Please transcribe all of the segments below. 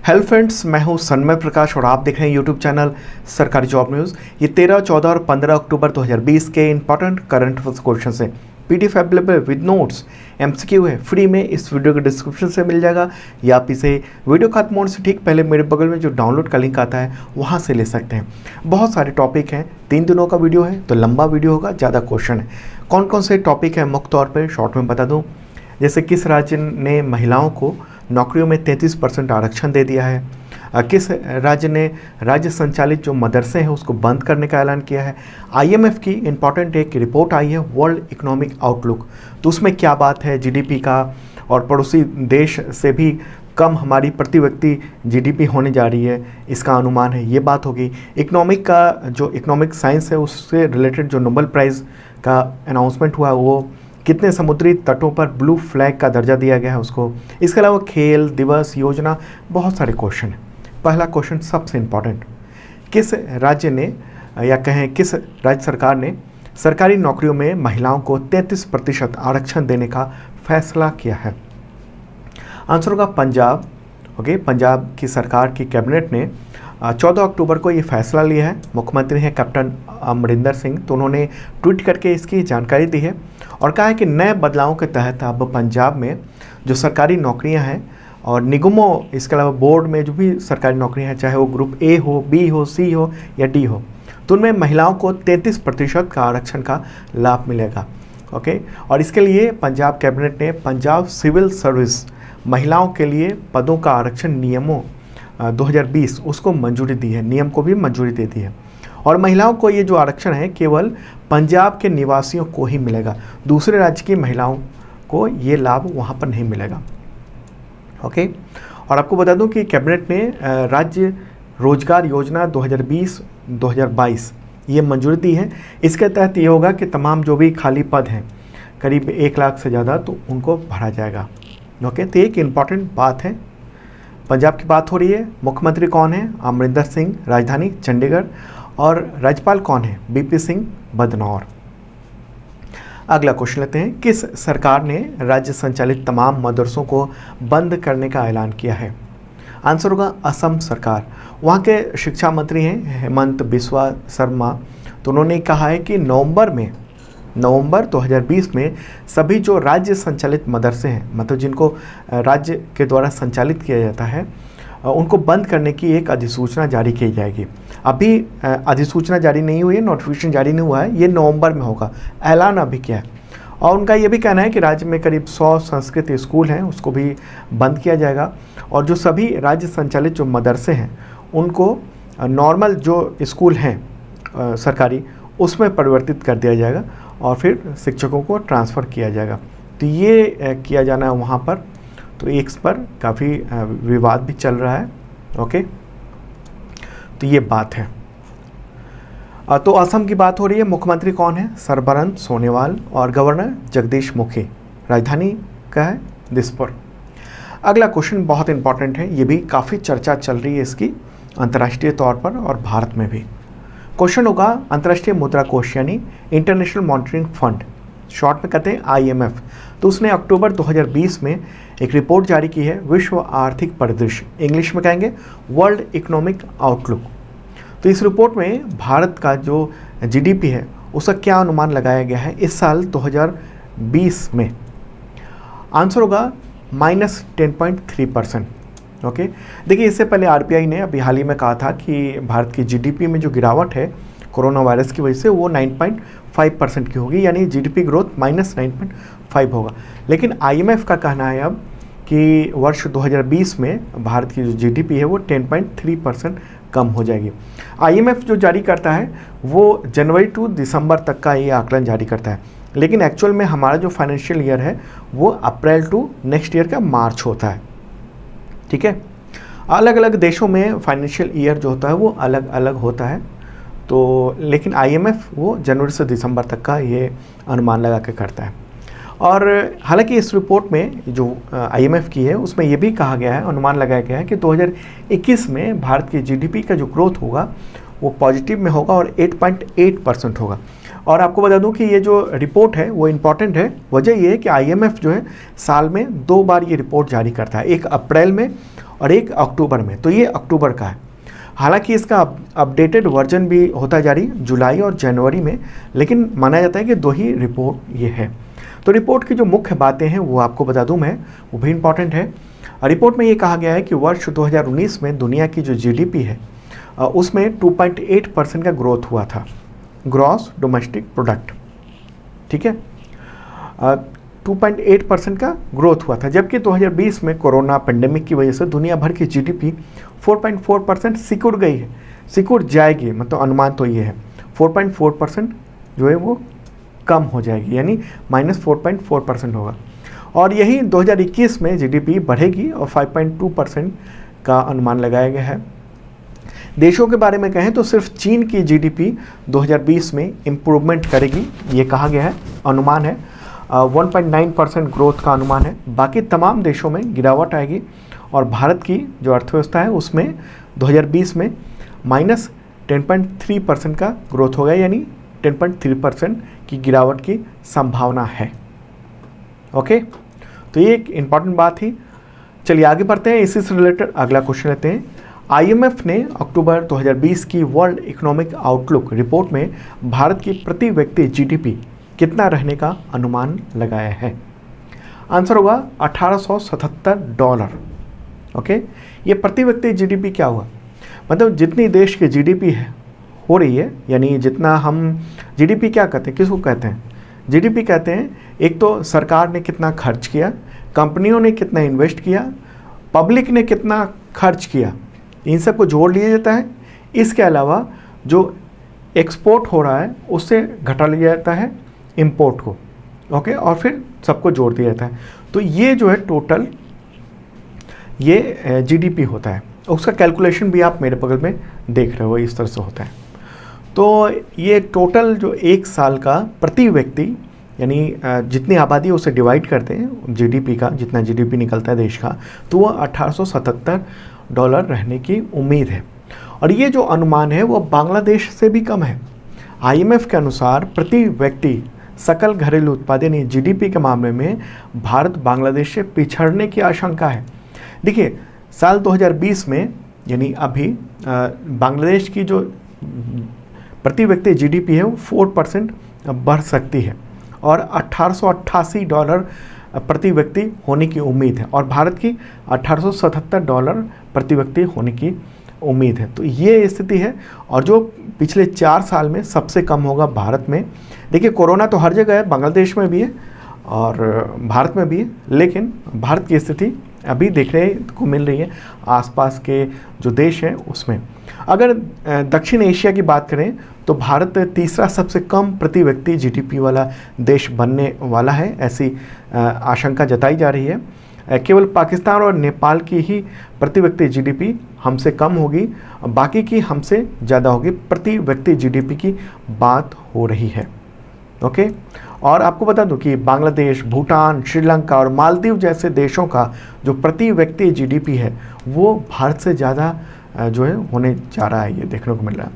Hello friends, मैं हूं सन्मय प्रकाश और आप देख रहे हैं यूट्यूब चैनल सरकारी जॉब न्यूज़। ये 13, 14 और 15 अक्टूबर 2020 के इंपॉर्टेंट करंट अफेयर्स क्वेश्चन है। PDF available with notes, MCQ है, फ्री में इस वीडियो के डिस्क्रिप्शन से मिल जाएगा, या आप इसे वीडियो खत्म होने से ठीक पहले मेरे बगल में जो डाउनलोड का लिंक आता है वहाँ से ले सकते हैं। बहुत सारे टॉपिक हैं, 3 दिनों का वीडियो है तो लंबा वीडियो होगा, ज़्यादा क्वेश्चन है। कौन कौन से टॉपिक हैं मुख्य तौर पर शॉर्ट में बता दूँ। जैसे किस राज्य ने महिलाओं को नौकरियों में 33% आरक्षण दे दिया है, किस राज्य ने राज्य संचालित जो मदरसे हैं उसको बंद करने का ऐलान किया है। आईएमएफ की इम्पॉर्टेंट एक रिपोर्ट आई है, वर्ल्ड इकोनॉमिक आउटलुक, तो उसमें क्या बात है जीडीपी का, और पड़ोसी देश से भी कम हमारी प्रति व्यक्ति जीडीपी होने जा रही है, इसका अनुमान है, ये बात होगी। इकोनॉमिक का जो इकोनॉमिक साइंस है उससे रिलेटेड जो नोबेल प्राइज़ का अनाउंसमेंट हुआ है, वो कितने समुद्री तटों पर ब्लू फ्लैग का दर्जा दिया गया है उसको। इसके अलावा खेल दिवस योजना, बहुत सारे क्वेश्चन हैं। पहला क्वेश्चन सबसे इम्पॉर्टेंट, किस राज्य ने या कहें किस राज्य सरकार ने सरकारी नौकरियों में महिलाओं को 33% आरक्षण देने का फैसला किया है। आंसर होगा पंजाब। ओके, पंजाब की सरकार की कैबिनेट ने 14 अक्टूबर को ये फैसला लिया है। मुख्यमंत्री हैं कैप्टन अमरिंदर सिंह, तो उन्होंने ट्वीट करके इसकी जानकारी दी है और कहा है कि नए बदलावों के तहत अब पंजाब में जो सरकारी नौकरियां हैं और निगमों, इसके अलावा बोर्ड में जो भी सरकारी नौकरियां हैं, चाहे वो ग्रुप ए हो, बी हो, सी हो या डी हो, तो उनमें महिलाओं को 33% का आरक्षण का लाभ मिलेगा। ओके, और इसके लिए पंजाब कैबिनेट ने पंजाब सिविल सर्विस महिलाओं के लिए पदों का आरक्षण नियमों 2020 उसको मंजूरी दी है, नियम को भी मंजूरी दे दी है। और महिलाओं को ये जो आरक्षण है केवल पंजाब के निवासियों को ही मिलेगा, दूसरे राज्य की महिलाओं को ये लाभ वहाँ पर नहीं मिलेगा। ओके, और आपको बता दूं कि कैबिनेट ने राज्य रोजगार योजना 2020-2022 ये मंजूरी दी है। इसके तहत ये होगा कि तमाम जो भी खाली पद हैं, करीब 1 लाख से ज़्यादा, तो उनको भरा जाएगा। ओके, तो एक इम्पॉर्टेंट बात है। पंजाब की बात हो रही है, मुख्यमंत्री कौन है? अमरिंदर सिंह, राजधानी चंडीगढ़, और राज्यपाल कौन है? बीपी सिंह बदनौर। अगला क्वेश्चन लेते हैं, किस सरकार ने राज्य संचालित तमाम मदरसों को बंद करने का ऐलान किया है? आंसर होगा असम सरकार। वहाँ के शिक्षा मंत्री हैं हेमंत बिस्वा शर्मा, तो उन्होंने कहा है कि नवंबर 2020 में सभी जो राज्य संचालित मदरसे हैं, मतलब जिनको राज्य के द्वारा संचालित किया जाता है, उनको बंद करने की एक अधिसूचना जारी की जाएगी। अभी अधिसूचना जारी नहीं हुई है, नोटिफिकेशन जारी नहीं हुआ है, ये नवंबर में होगा, ऐलान अभी क्या है। और उनका ये भी कहना है कि राज्य में करीब 100 संस्कृत स्कूल हैं उसको भी बंद किया जाएगा, और जो सभी राज्य संचालित जो मदरसे हैं उनको नॉर्मल जो स्कूल हैं सरकारी, उसमें परिवर्तित कर दिया जाएगा और फिर शिक्षकों को ट्रांसफ़र किया जाएगा। तो ये किया जाना है वहाँ पर, तो इस पर काफ़ी विवाद भी चल रहा है। ओके, तो ये बात है। तो असम की बात हो रही है, मुख्यमंत्री कौन है? सर्बानंद सोनोवाल, और गवर्नर जगदीश मुखी, राजधानी का है दिसपुर। अगला क्वेश्चन बहुत इंपॉर्टेंट है, ये भी काफ़ी चर्चा चल रही है इसकी अंतर्राष्ट्रीय तौर पर और भारत में भी। क्वेश्चन होगा, अंतर्राष्ट्रीय मुद्रा कोष यानी इंटरनेशनल मॉनिटरिंग फंड, शॉर्ट में कहते हैं IMF, तो उसने अक्टूबर 2020 में एक रिपोर्ट जारी की है, विश्व आर्थिक परिदृश्य, इंग्लिश में कहेंगे वर्ल्ड इकोनॉमिक आउटलुक। तो इस रिपोर्ट में भारत का जो जीडीपी है उसका क्या अनुमान लगाया गया है इस साल 2020 में? आंसर होगा -10.3%। ओके, देखिए इससे पहले RBI ने अभी हाल ही में कहा था कि भारत की जीडीपी में जो गिरावट है कोरोना वायरस की वजह से वो 9.5% की होगी, यानी जीडीपी ग्रोथ -9.5 होगा। लेकिन IMF का कहना है अब कि वर्ष 2020 में भारत की जो जीडीपी है वो 10.3% कम हो जाएगी। IMF जो जारी करता है वो जनवरी टू दिसंबर तक का ये आकलन जारी करता है, लेकिन एक्चुअल में हमारा जो फाइनेंशियल ईयर है वो अप्रैल टू नेक्स्ट ईयर का मार्च होता है। ठीक है, अलग अलग देशों में फाइनेंशियल ईयर जो होता है वो अलग अलग होता है, तो लेकिन IMF वो जनवरी से दिसंबर तक का ये अनुमान लगा के करता है। और हालांकि इस रिपोर्ट में जो IMF की है उसमें ये भी कहा गया है, अनुमान लगाया गया है कि 2021 में भारत की जीडीपी का जो ग्रोथ होगा वो पॉजिटिव में होगा और 8.8% होगा। और आपको बता दूं कि ये जो रिपोर्ट है वो इम्पॉर्टेंट है, वजह ये है कि IMF जो है साल में 2 बार ये रिपोर्ट जारी करता है, एक अप्रैल में और एक अक्टूबर में। तो ये अक्टूबर का है। हालांकि इसका अपडेटेड वर्जन भी होता जारी जुलाई और जनवरी में, लेकिन माना जाता है कि 2 ही रिपोर्ट ये है। तो रिपोर्ट की जो मुख्य बातें हैं वो आपको बता दूं मैं, वो भी इम्पॉर्टेंट है। रिपोर्ट में ये कहा गया है कि वर्ष 2019 में दुनिया की जो जीडीपी है उसमें 2.8% का ग्रोथ हुआ था, ग्रॉस डोमेस्टिक प्रोडक्ट, ठीक है। 2.8% का ग्रोथ हुआ था, जबकि 2020 में कोरोना पेंडेमिक की वजह से दुनिया भर की जीडीपी 4.4% सिकुड़ गई है, सिकुड़ जाएगी। मतलब अनुमान तो ये है 4.4% जो है वो कम हो जाएगी, यानी -4.4% होगा। और यही 2021 में जीडीपी बढ़ेगी और 5.2% का अनुमान लगाया गया है। देशों के बारे में कहें तो सिर्फ चीन की जीडीपी 2020 में इम्प्रूवमेंट करेगी, ये कहा गया है, अनुमान है। 1.9% ग्रोथ का अनुमान है। बाकी तमाम देशों में गिरावट आएगी और भारत की जो अर्थव्यवस्था है उसमें 2020 में -10.3% का ग्रोथ होगा, यानी 10.3% की गिरावट की संभावना है। ओके, तो ये एक इम्पॉर्टेंट बात थी। चलिए आगे बढ़ते हैं, इसी से रिलेटेड अगला क्वेश्चन लेते हैं। आईएमएफ ने अक्टूबर 2020 की वर्ल्ड इकोनॉमिक आउटलुक रिपोर्ट में भारत की प्रति व्यक्ति जीडीपी कितना रहने का अनुमान लगाया है। आंसर होगा $1877। ओके, ये प्रति व्यक्ति जीडीपी क्या हुआ, मतलब जितनी देश की जीडीपी है हो रही है, यानी जितना हम जीडीपी क्या कहते हैं, किसको कहते हैं, जीडीपी कहते हैं एक तो सरकार ने कितना खर्च किया, कंपनियों ने कितना इन्वेस्ट किया, पब्लिक ने कितना खर्च किया, इन सब को जोड़ लिया जाता है। इसके अलावा जो एक्सपोर्ट हो रहा है उससे घटा लिया जाता है इंपोर्ट को, ओके, और फिर सबको जोड़ दिया जाता है। तो ये जो है टोटल ये जीडीपी होता है। उसका कैलकुलेशन भी आप मेरे बगल में देख रहे हो, इस तरह से होता है। तो ये टोटल जो एक साल का प्रति व्यक्ति, यानी जितनी आबादी उसे डिवाइड करते हैं जीडीपी का, जितना जीडीपी निकलता है देश का, तो वो $1877 रहने की उम्मीद है। और ये जो अनुमान है वो बांग्लादेश से भी कम है। आईएमएफ के अनुसार प्रति व्यक्ति सकल घरेलू उत्पाद यानी जीडीपी के मामले में भारत बांग्लादेश से पिछड़ने की आशंका है। देखिए साल 2020 में, यानी अभी बांग्लादेश की जो प्रति व्यक्ति जीडीपी है वो 4% बढ़ सकती है और $1888 प्रति व्यक्ति होने की उम्मीद है, और भारत की $1877 प्रति व्यक्ति होने की उम्मीद है। तो ये स्थिति है, और जो पिछले 4 साल में सबसे कम होगा भारत में। देखिए कोरोना तो हर जगह है, बांग्लादेश में भी है और भारत में भी है, लेकिन भारत की स्थिति अभी देखने को मिल रही है आसपास के जो देश हैं उसमें। अगर दक्षिण एशिया की बात करें तो भारत तीसरा सबसे कम प्रति व्यक्ति जीडीपी वाला देश बनने वाला है, ऐसी आशंका जताई जा रही है। केवल पाकिस्तान और नेपाल की ही प्रति व्यक्ति जीडीपी हमसे कम होगी, बाकी की हमसे ज़्यादा होगी। प्रति व्यक्ति जीडीपी की बात हो रही है। ओके, और आपको बता दूं कि बांग्लादेश, भूटान, श्रीलंका और मालदीव जैसे देशों का जो प्रति व्यक्ति जीडीपी है वो भारत से ज़्यादा जो है होने जा रहा है, ये देखने को मिल रहा है।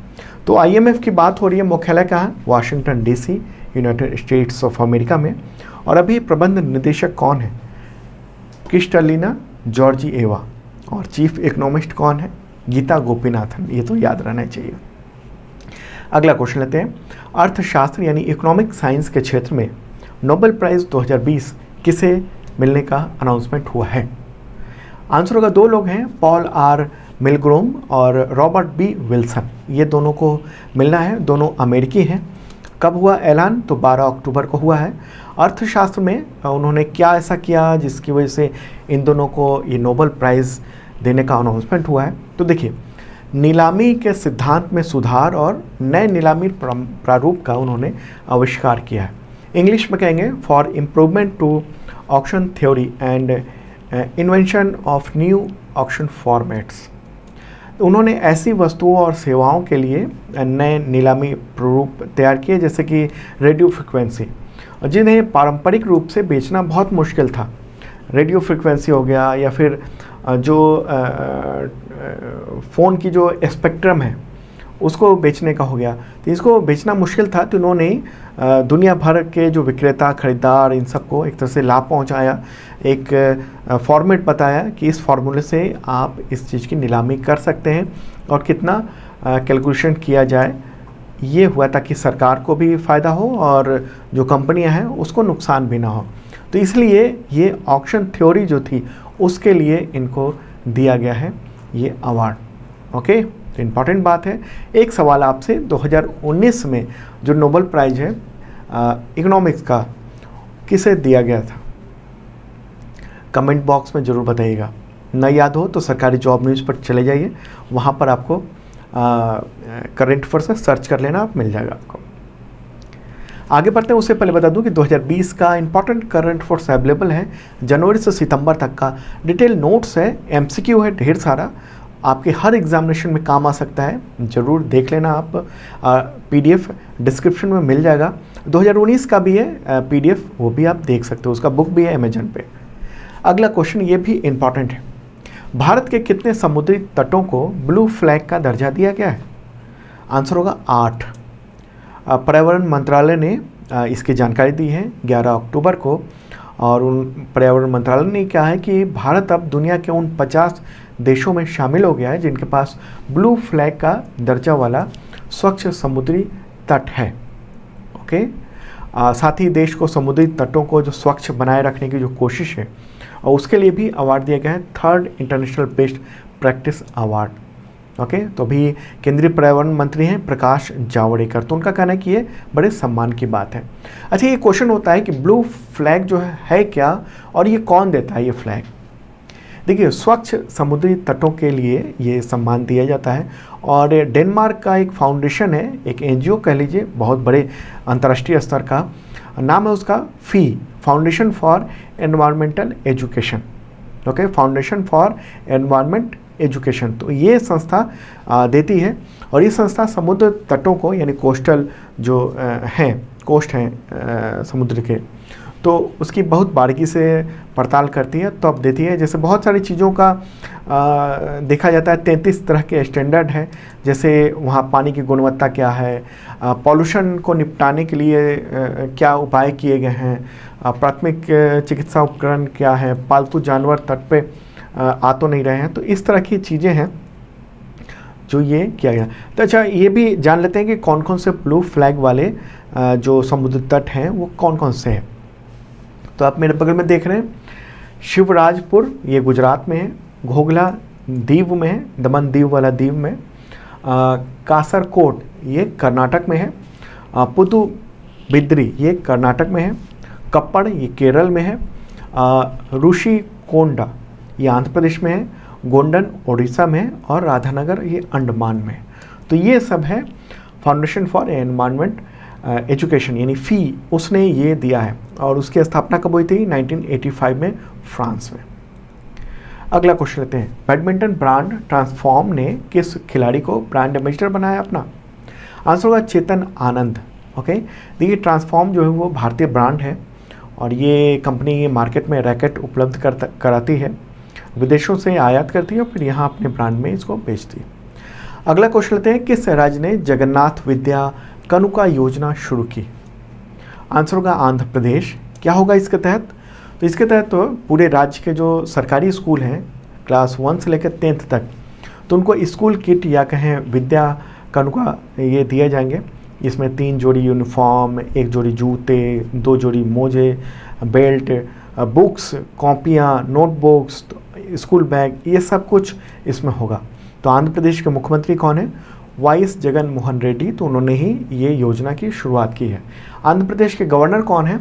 तो आईएमएफ की बात हो रही है, मुख्यालय कहाँ है, Washington DC, United states of America में। और अभी प्रबंध निदेशक कौन है, क्रिस्टलिना जॉर्जिएवा, और चीफ इकोनॉमिस्ट कौन है, गीता गोपीनाथन। ये तो याद रहना चाहिए। अगला क्वेश्चन लेते हैं। अर्थशास्त्र यानी इकोनॉमिक साइंस के क्षेत्र में नोबेल प्राइज़ 2020 किसे मिलने का अनाउंसमेंट हुआ है। आंसर होगा 2 लोग हैं, पॉल आर मिलग्रोम और रॉबर्ट बी विल्सन। ये दोनों को मिलना है, दोनों अमेरिकी हैं। कब हुआ ऐलान, तो 12 अक्टूबर को हुआ है। अर्थशास्त्र में उन्होंने क्या ऐसा किया जिसकी वजह से इन दोनों को ये नोबेल प्राइज़ देने का अनाउंसमेंट हुआ है। तो देखिए, नीलामी के सिद्धांत में सुधार और नए नीलामी प्रारूप का उन्होंने आविष्कार किया है। इंग्लिश में कहेंगे for improvement to auction theory and invention of new auction formats. उन्होंने ऐसी वस्तुओं और सेवाओं के लिए नए नीलामी प्रारूप तैयार किए, जैसे कि रेडियो फ्रिक्वेंसी, जिन्हें पारंपरिक रूप से बेचना बहुत मुश्किल था। रेडियो फ्रिक्वेंसी हो गया, या फिर जो फ़ोन की जो स्पेक्ट्रम है उसको बेचने का हो गया। तो इसको बेचना मुश्किल था, तो उन्होंने दुनिया भर के जो विक्रेता, खरीदार, इन सबको एक तरह से लाभ पहुंचाया, एक फॉर्मेट बताया कि इस फॉर्मूले से आप इस चीज़ की नीलामी कर सकते हैं और कितना कैलकुलेशन किया जाए। ये हुआ ताकि सरकार को भी फ़ायदा हो और जो कंपनियां हैं उसको नुकसान भी ना हो। तो इसलिए ये ऑक्शन थ्योरी जो थी उसके लिए इनको दिया गया है ये अवार्ड। ओके, तो इम्पॉर्टेंट बात है। एक सवाल आपसे, 2019 में जो नोबेल प्राइज़ है इकोनॉमिक्स का किसे दिया गया था? कमेंट बॉक्स में ज़रूर बताइएगा। न याद हो तो सरकारी जॉब न्यूज़ पर चले जाइए, वहाँ पर आपको करंट अफेयर से सर्च कर लेना, आप मिल जाएगा आपको। आगे बढ़ते हैं, उससे पहले बता दूं कि 2020 का इंपॉर्टेंट करंट अफेयर्स अवेलेबल है। जनवरी से सितंबर तक का डिटेल नोट्स है, एमसीक्यू है ढेर सारा, आपके हर एग्जामिनेशन में काम आ सकता है। ज़रूर देख लेना आप, पीडीएफ डिस्क्रिप्शन में मिल जाएगा। 2019 का भी है पीडीएफ, वो भी आप देख सकते हो, उसका बुक भी है अमेजन पे। अगला क्वेश्चन ये भी इम्पॉर्टेंट है, भारत के कितने समुद्री तटों को ब्लू फ्लैग का दर्जा दिया गया है? आंसर होगा 8। पर्यावरण मंत्रालय ने इसकी जानकारी दी है 11 अक्टूबर को, और उन पर्यावरण मंत्रालय ने कहा है कि भारत अब दुनिया के उन 50 देशों में शामिल हो गया है जिनके पास ब्लू फ्लैग का दर्जा वाला स्वच्छ समुद्री तट है। ओके, साथ ही देश को समुद्री तटों को जो स्वच्छ बनाए रखने की जो कोशिश है और उसके लिए भी अवार्ड दिया गया है 3rd international best practice award. Okay, तो अभी केंद्रीय पर्यावरण मंत्री हैं प्रकाश जावड़ेकर, तो उनका कहना है कि ये बड़े सम्मान की बात है। अच्छा, ये क्वेश्चन होता है कि ब्लू फ्लैग जो है क्या और ये कौन देता है ये फ्लैग? देखिए, स्वच्छ समुद्री तटों के लिए ये सम्मान दिया जाता है और डेनमार्क का एक फाउंडेशन है, एक एनजीओ कह लीजिए, बहुत बड़े अंतर्राष्ट्रीय स्तर का, नाम है उसका foundation for environmental education. Okay, foundation for environment education, तो ये संस्था देती है और ये संस्था समुद्र तटों को, यानी कोस्टल जो हैं, कोस्ट हैं समुद्र के, तो उसकी बहुत बारीकी से पड़ताल करती है, तो अब देती है। जैसे बहुत सारी चीज़ों का देखा जाता है, 33 तरह के स्टैंडर्ड है, जैसे वहाँ पानी की गुणवत्ता क्या है, पॉल्यूशन को निपटाने के लिए क्या उपाय किए गए हैं, प्राथमिक चिकित्सा उपकरण क्या है, पालतू जानवर तट पे आ तो नहीं रहे हैं, तो इस तरह की चीज़ें हैं जो ये किया गया। तो अच्छा, ये भी जान लेते हैं कि कौन कौन से ब्लू फ्लैग वाले जो समुद्र तट हैं वो कौन कौन से हैं। तो आप मेरे बगल में देख रहे हैं, शिवराजपुर ये गुजरात में है, घोघला दीव में है, दमन दीव वाला दीव में, कासरकोट ये कर्नाटक में है, पुदुबिद्री ये कर्नाटक में है, कप्पड़ ये केरल में है, ऋषिकोंडा ये आंध्र प्रदेश में है, गोंडन उड़ीसा में है और राधानगर ये अंडमान में है। तो ये सब है फाउंडेशन फॉर एनवायरमेंट एजुकेशन, यानी फ़ी उसने ये दिया है और उसकी स्थापना कब हुई थी? 1985 में फ्रांस में। अगला क्वेश्चन लेते हैं, बैडमिंटन ब्रांड ट्रांसफॉर्म ने किस खिलाड़ी को ब्रांड एम्बेसडर बनाया अपना? आंसर होगा चेतन आनंद। ओके, देखिए ट्रांसफॉर्म जो है वो भारतीय ब्रांड है और ये कंपनी मार्केट में रैकेट उपलब्ध कराती है, विदेशों से आयात करती है और फिर यहाँ अपने ब्रांड में इसको बेचती है। अगला क्वेश्चन लेते हैं, किस राज्य ने जगन्नाथ विद्या कनुका योजना शुरू की? आंसर होगा आंध्र प्रदेश। क्या होगा इसके तहत? तो इसके तहत तो पूरे राज्य के जो सरकारी स्कूल हैं क्लास 1 से लेकर 10th तक, तो उनको स्कूल किट या कहें विद्या कनुका ये दिए जाएंगे। इसमें 3 जोड़ी यूनिफॉर्म, 1 जोड़ी जूते, 2 जोड़ी मोजे, बेल्ट, बुक्स, कॉपियाँ, नोटबुक्स, स्कूल बैग, ये सब कुछ इसमें होगा। तो आंध्र प्रदेश के मुख्यमंत्री कौन है? वाईएस जगन मोहन रेड्डी, तो उन्होंने ही ये योजना की शुरुआत की है। आंध्र प्रदेश के गवर्नर कौन है?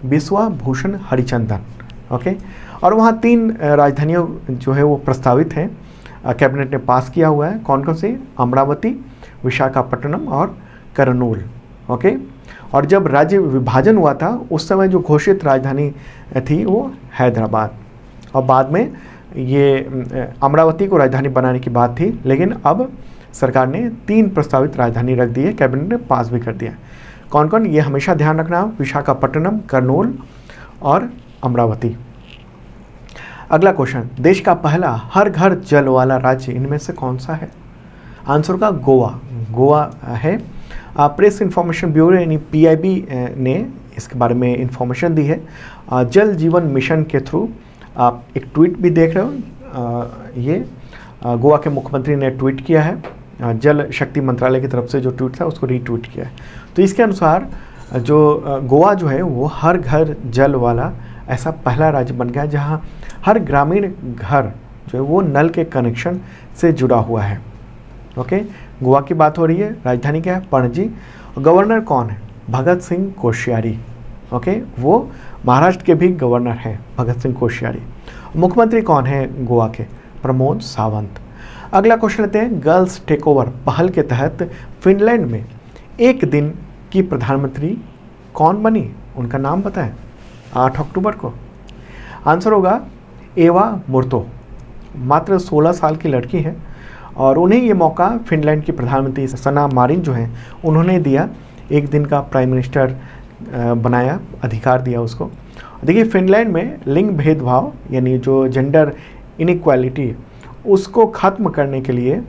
बिस्वा भूषण हरिचंदन। ओके, और वहाँ 3 राजधानियों जो है वो प्रस्तावित हैं, कैबिनेट ने पास किया हुआ है। कौन कौन से? अमरावती, विशाखापट्टनम और करनूल। ओके, और जब राज्य विभाजन हुआ था उस समय जो घोषित राजधानी थी वो हैदराबाद, और बाद में ये अमरावती को राजधानी बनाने की बात थी, लेकिन अब सरकार ने 3 प्रस्तावित राजधानी रख दी है, कैबिनेट ने पास भी कर दिया। कौन कौन? ये हमेशा ध्यान रखना, विशाखापट्टनम, करनूल और अमरावती। अगला क्वेश्चन, देश का पहला हर घर जल वाला राज्य इनमें से कौन सा है? आंसर का गोवा है। प्रेस इंफॉर्मेशन ब्यूरो यानी PIB ने इसके बारे में इंफॉर्मेशन दी है। जल जीवन मिशन के थ्रू आप एक ट्वीट भी देख रहे हो, ये गोवा के मुख्यमंत्री ने ट्वीट किया है, जल शक्ति मंत्रालय की तरफ से जो ट्वीट था उसको रीट्वीट किया है। तो इसके अनुसार जो गोवा जो है वो हर घर जल वाला ऐसा पहला राज्य बन गया जहां हर ग्रामीण घर जो है वो नल के कनेक्शन से जुड़ा हुआ है। ओके, गोवा की बात हो रही है, राजधानी क्या है? पणजी। गवर्नर कौन है? भगत सिंह कोश्यारी। ओके, वो महाराष्ट्र के भी गवर्नर हैं, भगत सिंह कोश्यारी। मुख्यमंत्री कौन है गोवा के? प्रमोद सावंत। अगला क्वेश्चन लेते हैं, गर्ल्स टेक ओवर पहल के तहत फिनलैंड में एक दिन की प्रधानमंत्री कौन बनी? उनका नाम बताएं 8 अक्टूबर को। आंसर होगा एवा मुर्तो। मात्र 16 साल की लड़की है और उन्हें ये मौका फिनलैंड की प्रधानमंत्री सना मारिन जो हैं उन्होंने दिया, एक दिन का प्राइम मिनिस्टर बनाया, अधिकार दिया उसको। देखिए, फिनलैंड में लिंग भेदभाव यानी जो जेंडर इनइक्वालिटी उसको ख़त्म करने के लिए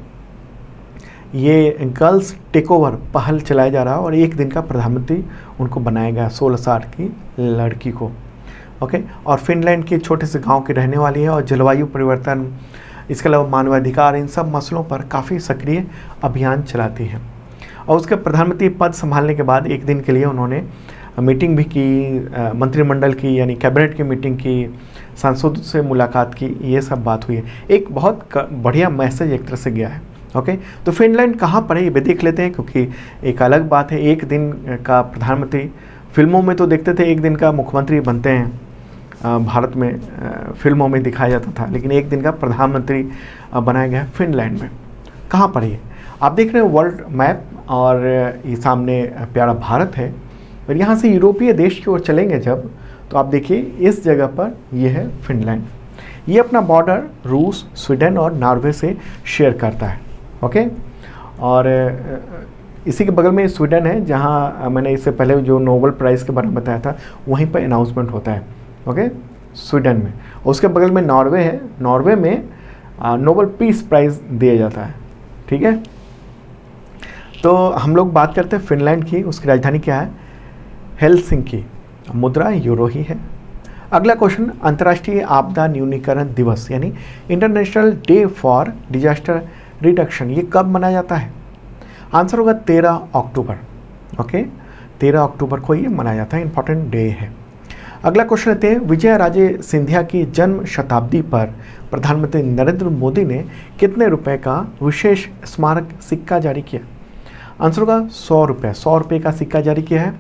ये गर्ल्स टेक ओवर पहल चलाया जा रहा है और एक दिन का प्रधानमंत्री उनको बनाया गया, 16 साल की लड़की को। ओके, और फिनलैंड के छोटे से गांव की रहने वाली है और जलवायु परिवर्तन, इसके अलावा मानवाधिकार, इन सब मसलों पर काफ़ी सक्रिय अभियान चलाती है। और उसके प्रधानमंत्री पद संभालने के बाद एक दिन के लिए उन्होंने मीटिंग भी की, मंत्रिमंडल की यानी कैबिनेट की मीटिंग की, सांसदों से मुलाकात की, ये सब बात हुई है। एक बहुत बढ़िया मैसेज एक तरह से गया है। ओके, तो फिनलैंड कहाँ पर है ये भी देख लेते हैं, क्योंकि एक अलग बात है एक दिन का प्रधानमंत्री। फिल्मों में तो देखते थे एक दिन का मुख्यमंत्री बनते हैं, भारत में फिल्मों में दिखाया जाता था, लेकिन एक दिन का प्रधानमंत्री बनाया गया है फिनलैंड में। कहाँ पर ये आप देख रहे हैं वर्ल्ड मैप, और ये सामने प्यारा भारत है, और यहाँ से यूरोपीय देश की ओर चलेंगे जब, तो आप देखिए इस जगह पर ये है फिनलैंड। ये अपना बॉर्डर रूस, स्वीडन और नॉर्वे से शेयर करता है। ओके, और इसी के बगल में स्वीडन है, जहाँ मैंने इससे पहले जो नोबेल प्राइज़ के बारे में बताया था वहीं पर अनाउंसमेंट होता है। ओके, स्वीडन में। उसके बगल में नॉर्वे है, नॉर्वे में नोबेल पीस प्राइज़ दिया जाता है। ठीक है, तो हम लोग बात करते हैं फिनलैंड की। उसकी राजधानी क्या है? हेलसिंकी। मुद्रा यूरो ही है। अगला क्वेश्चन, अंतर्राष्ट्रीय आपदा न्यूनीकरण दिवस यानी international day for disaster reduction, ये कब मनाया जाता है? आंसर होगा 13 अक्टूबर। ओके, 13 अक्टूबर को ये मनाया जाता है, इंपॉर्टेंट डे है। अगला क्वेश्चन लेते हैं, विजया राजे सिंधिया की जन्म शताब्दी पर प्रधानमंत्री नरेंद्र मोदी ने कितने रुपए का विशेष स्मारक सिक्का जारी किया? आंसर होगा 100 रुपये। 100 रुपये का सिक्का जारी किया है,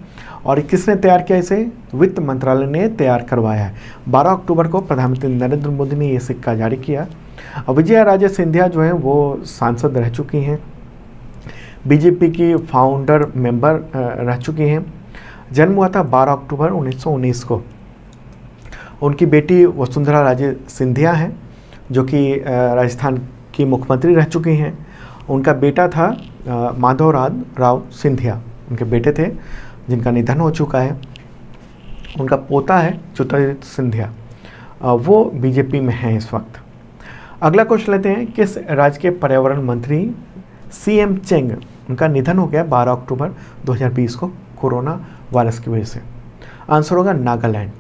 और किसने तैयार किया इसे? वित्त मंत्रालय ने तैयार करवाया है। 12 अक्टूबर को प्रधानमंत्री नरेंद्र मोदी ने ये सिक्का जारी किया। और विजया राजे सिंधिया जो हैं वो सांसद रह चुकी हैं, बीजेपी की फाउंडर मेंबर रह चुकी हैं। जन्म हुआ था 12 अक्टूबर 1919 को। उनकी बेटी वसुंधरा राजे सिंधिया हैं, जो कि राजस्थान की मुख्यमंत्री रह चुकी हैं। उनका बेटा था माधव राव सिंधिया, उनके बेटे थे जिनका निधन हो चुका है। उनका पोता है ज्योतिरादित्य सिंधिया, वो बीजेपी में हैं इस वक्त। अगला क्वेश्चन लेते हैं, किस राज्य के पर्यावरण मंत्री CM चेंग, उनका निधन हो गया 12 अक्टूबर 2020 को कोरोना वायरस की वजह से? आंसर होगा नागालैंड।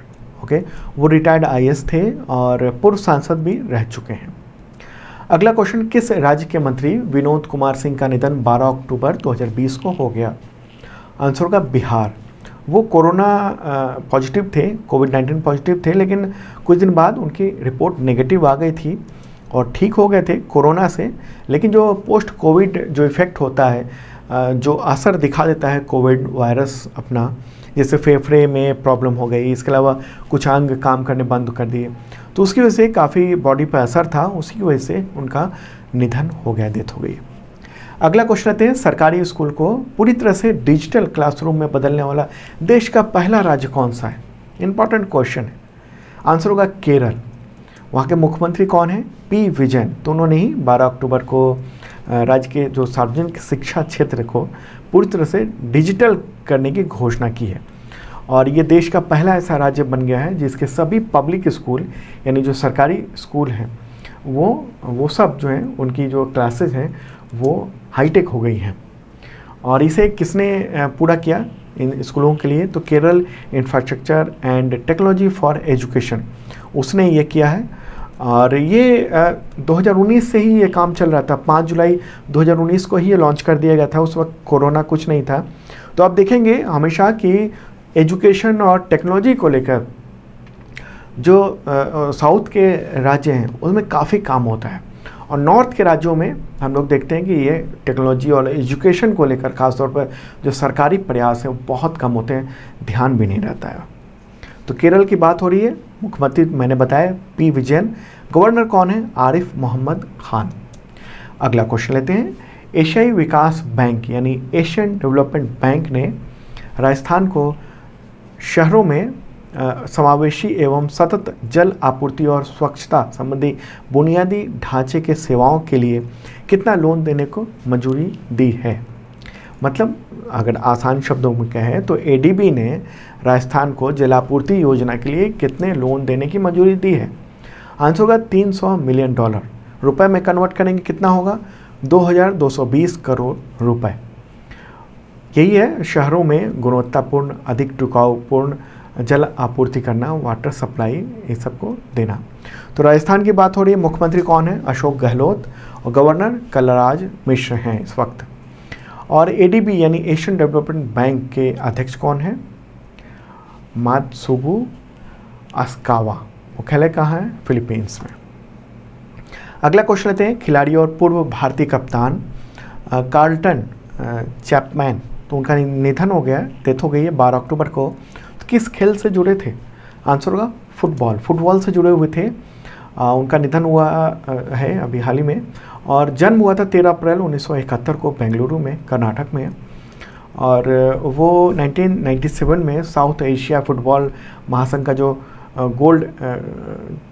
ओके, वो रिटायर्ड IAS थे और पूर्व सांसद भी रह चुके हैं। अगला क्वेश्चन, किस राज्य के मंत्री विनोद कुमार सिंह का निधन 12 अक्टूबर 2020 को हो गया? आंसर होगा बिहार। वो कोरोना पॉजिटिव थे, कोविड-19 पॉजिटिव थे, लेकिन कुछ दिन बाद उनकी रिपोर्ट नेगेटिव आ गई थी और ठीक हो गए थे कोरोना से। लेकिन जो पोस्ट कोविड जो इफ़ेक्ट होता है, जो असर दिखा देता है कोविड वायरस अपना, जैसे फेफड़े में प्रॉब्लम हो गई, इसके अलावा कुछ अंग काम करने बंद कर दिए, तो उसकी वजह से काफ़ी बॉडी पर असर था, उसी की वजह से उनका निधन हो गया, डेथ हो गई। अगला क्वेश्चन आते हैं, सरकारी स्कूल को पूरी तरह से डिजिटल क्लासरूम में बदलने वाला देश का पहला राज्य कौन सा है? इंपॉर्टेंट क्वेश्चन है। आंसर होगा केरल। वहाँ के मुख्यमंत्री कौन है? P विजयन। तो उन्होंने ही 12 अक्टूबर को राज्य के जो सार्वजनिक शिक्षा क्षेत्र को पूरी तरह से डिजिटल करने की घोषणा की है, और ये देश का पहला ऐसा राज्य बन गया है जिसके सभी पब्लिक स्कूल यानी जो सरकारी स्कूल हैं वो सब जो हैं, उनकी जो क्लासेस हैं वो हाईटेक हो गई हैं। और इसे किसने पूरा किया इन स्कूलों के लिए? तो Kerala infrastructure and technology for education, उसने ये किया है। और ये 2019 से ही ये काम चल रहा था। 5 जुलाई 2019 को ही ये लॉन्च कर दिया गया था। उस वक्त कोरोना कुछ नहीं था। तो आप देखेंगे हमेशा कि एजुकेशन और टेक्नोलॉजी को लेकर जो साउथ के राज्य हैं उसमें काफ़ी काम होता है, और नॉर्थ के राज्यों में हम लोग देखते हैं कि ये टेक्नोलॉजी और एजुकेशन को लेकर खासतौर पर जो सरकारी प्रयास हैं वो बहुत कम होते हैं, ध्यान भी नहीं रहता है। तो केरल की बात हो रही है, मुख्यमंत्री मैंने बताया पी विजयन, गवर्नर कौन है? आरिफ मोहम्मद खान। अगला क्वेश्चन लेते हैं। एशियाई विकास बैंक यानी एशियन डेवलपमेंट बैंक ने राजस्थान को शहरों में समावेशी एवं सतत जल आपूर्ति और स्वच्छता संबंधी बुनियादी ढांचे के सेवाओं के लिए कितना लोन देने को मंजूरी दी है? मतलब अगर आसान शब्दों में कहें तो एडीबी ने राजस्थान को जलापूर्ति योजना के लिए कितने लोन देने की मंजूरी दी है? आंसर होगा $300 मिलियन। रुपए में कन्वर्ट करेंगे कितना होगा? 2220 करोड़ रुपए। यही है शहरों में गुणवत्तापूर्ण, अधिक टिकाऊपूर्ण जल आपूर्ति करना, वाटर सप्लाई, ये सबको देना। तो राजस्थान की बात हो रही है, मुख्यमंत्री कौन है? अशोक गहलोत, और गवर्नर कलराज मिश्र हैं इस वक्त। और एडीबी यानी एशियन डेवलपमेंट बैंक के अध्यक्ष कौन है? मात्सुगु अस्कावा। मुख्यालय कहाँ है? फिलीपींस में। अगला क्वेश्चन लेते हैं। खिलाड़ी और पूर्व भारतीय कप्तान कार्लटन चैपमैन, तो उनका निधन हो गया, डेथ हो गई है 12 अक्टूबर को। तो किस खेल से जुड़े थे? आंसर होगा फुटबॉल से जुड़े हुए थे। उनका निधन हुआ है अभी हाल ही में, और जन्म हुआ था 13 अप्रैल 1971 को बेंगलुरु में, कर्नाटक में। और वो 1997 में साउथ एशिया फुटबॉल महासंघ का जो गोल्ड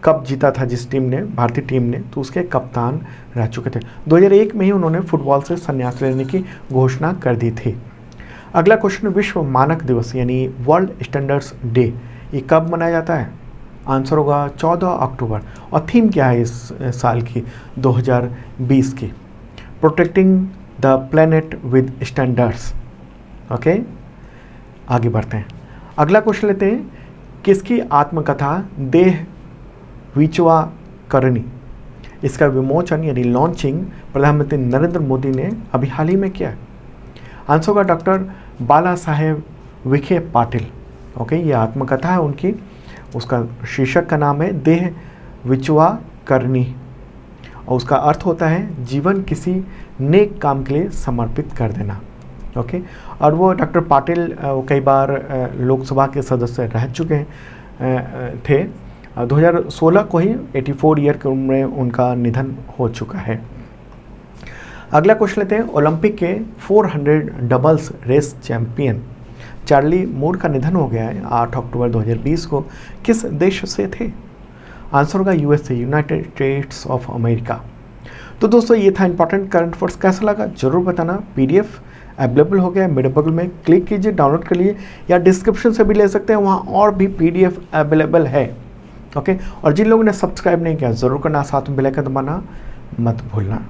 कप जीता था जिस टीम ने, भारतीय टीम ने, तो उसके कप्तान रह चुके थे। 2001 में ही उन्होंने फुटबॉल से संन्यास लेने की घोषणा कर दी थी। अगला क्वेश्चन, विश्व मानक दिवस यानी वर्ल्ड स्टैंडर्ड्स डे, ये कब मनाया जाता है? आंसर होगा 14 अक्टूबर। और थीम क्या है इस साल की 2020 की? Protecting the planet with standards. Okay, आगे बढ़ते हैं। अगला क्वेश्चन लेते हैं। किसकी आत्मकथा देह विचवा करनी, इसका विमोचन यानी लॉन्चिंग प्रधानमंत्री नरेंद्र मोदी ने अभी हाल ही में किया है? आंसर होगा डॉक्टर बाला साहेब विखे पाटिल। ओके, ये आत्मकथा है उनकी, उसका शीर्षक का नाम है देह विचवा करनी, और उसका अर्थ होता है जीवन किसी नेक काम के लिए समर्पित कर देना। ओके, और वो डॉक्टर पाटिल कई बार लोकसभा के सदस्य रह चुके थे। 2016 को ही 84 ईयर की उम्र में उनका निधन हो चुका है। अगला क्वेश्चन लेते हैं। ओलंपिक के 400 डबल्स रेस चैंपियन चार्ली मूर का निधन हो गया है 8 अक्टूबर 2020 को। किस देश से थे? आंसर होगा USA, United states of America. तो दोस्तों ये था इंपॉर्टेंट करंट अफेयर्स। कैसा लगा जरूर बताना। पीडीएफ अवेलेबल हो गया है, मेरे बगल में क्लिक कीजिए, डाउनलोड कर लिए, या डिस्क्रिप्शन से भी ले सकते हैं, वहाँ और भी पीडीएफ अवेलेबल है। ओके, और जिन लोगों ने सब्सक्राइब नहीं किया ज़रूर करना, साथ में बेल आइकन दबाना मत भूलना।